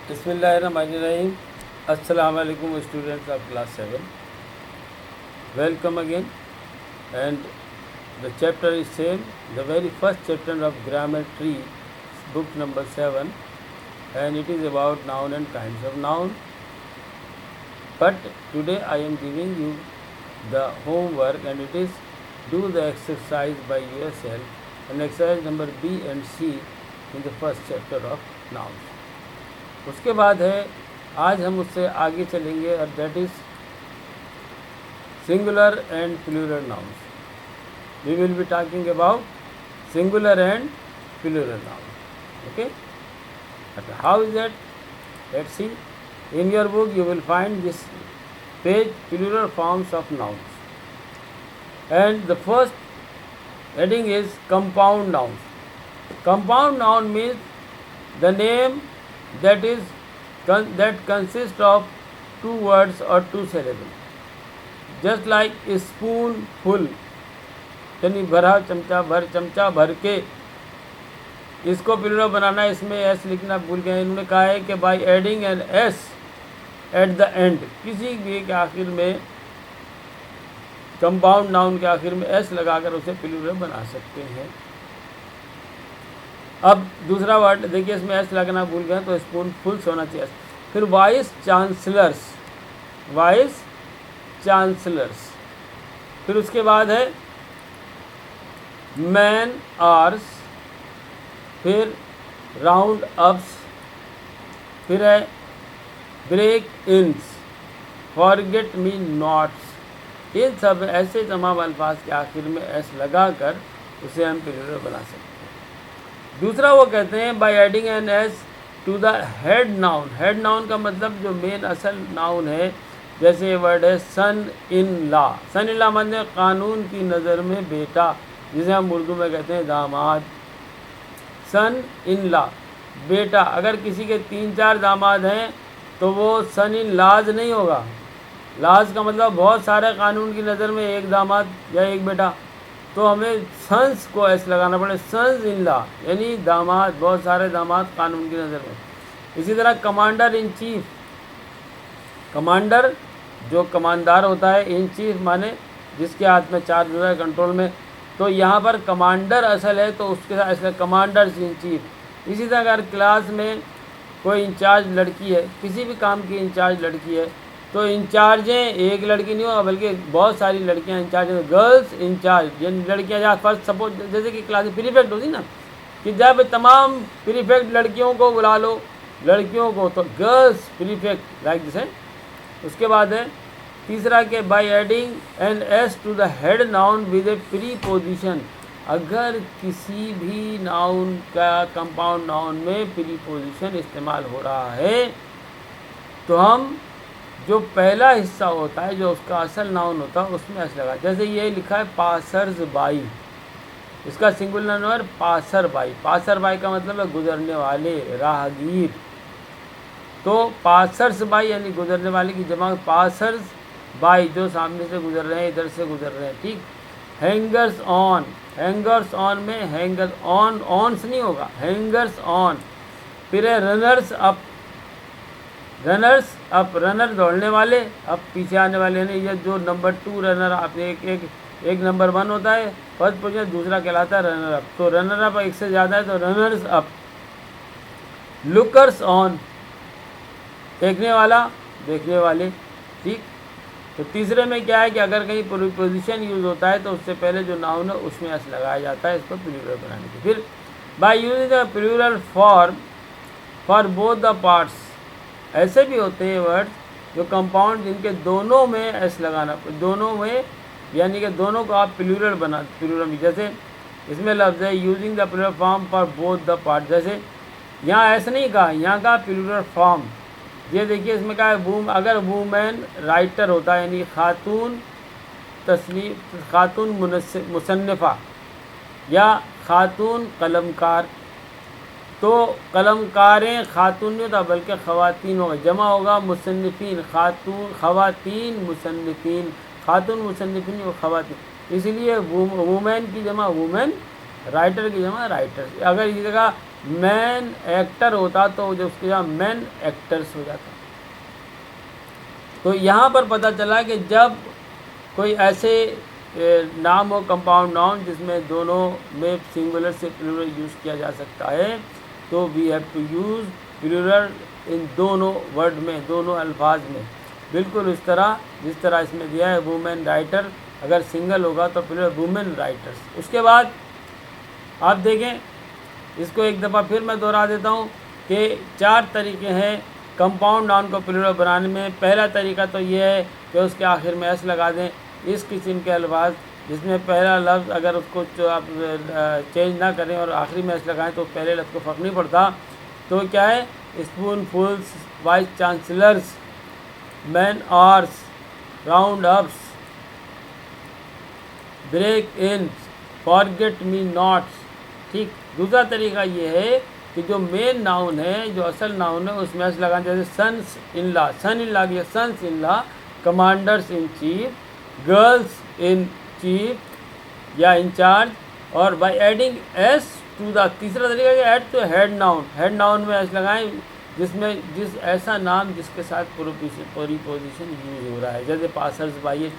Bismillahirrahmanirrahim. Assalamu alaikum students of class 7. Welcome again. And the chapter is same. The very first chapter of grammar tree, book number 7. And it is about noun and kinds of noun. But today I am giving you the homework and it is do the exercise by yourself. And exercise number B and C in the first chapter of nouns. उसके बाद है आज हम उससे आगे चलेंगे और that is singular and plural nouns. We will be talking about singular and plural noun. Okay, how is that? Let's see. In your book you will find this page plural forms of nouns and the first heading is compound nouns. Compound noun means the name that consists of two words or two syllables. Just like a spoonful, यानी भरा चमचा भर, चमचा भर के. इसको plural बनाना, इसमें S लिखना भूल गए. इन्होंने कहा है कि bye adding an S at the end, किसी भी के आखिर में, कंपाउंड नाउन के आखिर में एस लगाकर उसे प्लूरल बना सकते हैं. अब दूसरा वर्ड देखिए, इसमें एस लगना भूल गए तो स्पून फुल होना चाहिए. फिर वाइस चांसलर्स, वाइस चांसलर्स. फिर उसके बाद है मैन आर्स. फिर राउंड अप्स. फिर है ब्रेक इन्स, फॉरगेट मी नॉट्स. इन सब ऐसे तमाम अल्फाज के आखिर में एस लगाकर उसे हम प्लूरल बना सकते हैं. दूसरा वो कहते हैं by adding an S to the head noun. Head noun का मतलब जो मेन असल नाउन है. जैसे ये वर्ड है सन in law. Sun in law माने कानून की नज़र में बेटा, जिसे हम उर्दू में कहते हैं दामाद. सन इन लॉ, बेटा. अगर किसी के 3-4 दामाद हैं तो वो सन इन लाज नहीं होगा. लाज का मतलब बहुत सारे कानून की नज़र में एक दामाद या एक बेटा, तो हमें सन्स को ऐसे लगाना पड़े. सन्स इन लॉ यानी दामाद, बहुत सारे दामाद कानून की नज़र में. इसी तरह कमांडर इन चीफ. कमांडर जो कमांडार होता है, इन चीफ माने जिसके हाथ में चार्ज होता है, कंट्रोल में. तो यहाँ पर कमांडर असल है तो उसके साथ ऐसे कमांडर्स इन चीफ. इसी तरह अगर क्लास में कोई इंचार्ज लड़की है, किसी भी काम की इंचार्ज लड़की है, तो इंचार्जें एक लड़की नहीं होगा बल्कि बहुत सारी लड़कियां इंचार्ज हैं. गर्ल्स इंचार्ज यानी लड़कियां. जहाँ फर्स्ट सपोज जैसे कि क्लास में प्रीफेक्ट होती ना, कि जब तमाम प्रीफेक्ट लड़कियों को बुला लो, लड़कियों को, तो गर्ल्स प्रीफेक्ट लाइक दिस है. उसके बाद है तीसरा के by adding an S to the head noun with a preposition. अगर किसी भी नाउन का कंपाउंड नाउन में प्रीपोजिशन इस्तेमाल हो रहा है तो हम जो पहला हिस्सा होता है, जो उसका असल नाउन होता है, उसमें एस लगा. जैसे ये लिखा है पासर्स बाई, इसका singular number passer by. Passer by का मतलब है गुजरने वाले, राहगीर. तो पासर्स बाई यानी गुजरने वाले की जमा पासर्स बाई, जो सामने से गुजर रहे हैं, इधर से गुजर रहे हैं. ठीक. Hangers on. हैंगर्स ऑन में हैंगर ऑन, ऑन से नहीं होगा, हैंगर्स ऑन. फिर है runners up. Runners up, runner दौड़ने वाले, अब पीछे आने वाले. नहीं, ये जो नंबर 2 रनर अप, एक नंबर 1 होता है फर्स्ट पोजीशन, दूसरा कहलाता है रनर अप. तो रनर अप एक से ज़्यादा है तो रनर्स अप. लुकर्स ऑन, देखने वाला, देखने वाले. ठीक. तो तीसरे में क्या है कि अगर कहीं प्रीपोजिशन यूज़ होता है तो उससे पहले जो नाउन है उसमें एस लगाया जाता है इसको प्लूरल बनाने के. फिर by using the plural form for both the parts. ऐसे भी होते हैं वर्ड जो कंपाउंड जिनके दोनों में एस लगाना, दोनों में यानी कि दोनों को आप प्लूरल बना, प्लूरल में. जैसे इसमें लफ्ज़ है using the plural form for both the part. जैसे यहाँ ऐसे नहीं कहा, यहाँ का प्लूरल फॉर्म. ये देखिए इसमें कहा है वूम. अगर वूमेन राइटर होता है यानी खातून तस्नीफ, खातून मुसन्निफ़ा या खातून कलमकार, तो कलमकारें खातून नहीं होता बल्कि ख़वातीन होगा, जमा होगा मुसन्निफ़ीन. खातून ख़वातीन मुसन्निफ़ीन, खातून मुसन्निफ़ीन और ख़वातीन. इसलिए वूमेन की जमा वूमेन, राइटर की जमा राइटर. अगर इसी जगह مین ایکٹر ہوتا تو جو اس کے جہاں مین ایکٹرس ہو جاتا. تو یہاں پر پتہ چلا کہ جب کوئی ایسے نام ہو کمپاؤنڈ ناؤن جس میں دونوں میں سنگولر سے پلورل یوز کیا جا سکتا ہے تو we have to use plural ان دونوں ورڈ میں، دونوں الفاظ میں. بالکل اس طرح جس طرح اس میں دیا ہے وومین رائٹر، اگر سنگل ہوگا تو پلورل وومین رائٹرس. اس کے بعد آپ دیکھیں، اس کو ایک دفعہ پھر میں دہرا دیتا ہوں کہ 4 طریقے ہیں کمپاؤنڈ ناؤن کو پلورل بنانے میں. پہلا طریقہ تو یہ ہے کہ اس کے آخر میں ایس لگا دیں. اس قسم کے الفاظ جس میں پہلا لفظ اگر اس کو آپ چینج نہ کریں اور آخری میں ایس لگائیں تو پہلے لفظ کو فرق نہیں پڑتا. تو کیا ہے؟ اسپون فلس، وائس چانسلرس، مین آرس، راؤنڈ اپس، بریک انس، فارگیٹ می ناٹس. ٹھیک. دوسرا طریقہ یہ ہے کہ جو مین ناؤن ہے، جو اصل ناؤن ہے، اس میں ایس لگائیں. جیسے since in law, sun in law کی sons in law, commanders in chief, girls in chief یا ان چارج. اور by adding S to the, تیسرا طریقہ ہے add to head noun. Head noun میں ایس لگائیں جس ایسا نام جس کے ساتھ پریپوزیشن یوز ہو رہا ہے. جیسے پاسرز بائی،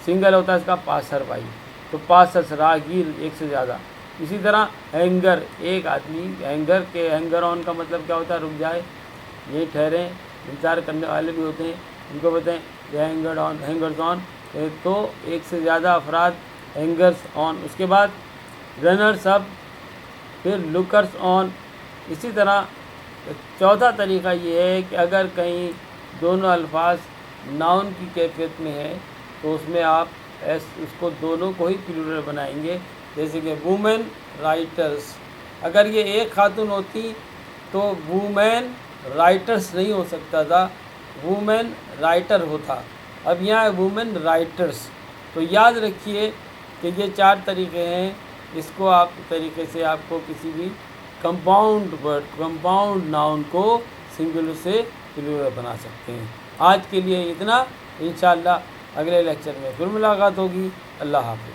سنگل ہوتا ہے اس کا پاسر بائی، تو پاسرز راہگیر، ایک سے زیادہ. اسی طرح ہینگر، ایک آدمی. ہینگر کے ہینگر آن کا مطلب کیا ہوتا ہے؟ رک جائے، یہ ٹھہریں. انتظار کرنے والے بھی ہوتے ہیں، ان کو بتائیں ہینگرڈ آن، ہینگرز آن. تو ایک سے زیادہ افراد ہینگرز آن. اس کے بعد رنرز اپ، پھر لکرز آن. اسی طرح چوتھا طریقہ یہ ہے کہ اگر کہیں دونوں الفاظ ناؤن کی کیفیت میں ہے تو اس میں آپ اس کو دونوں کو ہی پلورل بنائیں گے. جیسے کہ وومین رائٹرس، اگر یہ ایک خاتون ہوتی تو وومین رائٹرس نہیں ہو سکتا تھا، وومین رائٹر ہوتا. اب یہاں ہے وومین رائٹرس. تو یاد رکھیے کہ یہ 4 طریقے ہیں. اس کو آپ طریقے سے آپ کو کسی بھی کمپاؤنڈ ورڈ، کمپاؤنڈ ناؤن کو سنگولر سے پلورل بنا سکتے ہیں. آج کے لیے اتنا. انشاءاللہ اگلے لیکچر میں پھر ملاقات ہوگی. اللہ حافظ.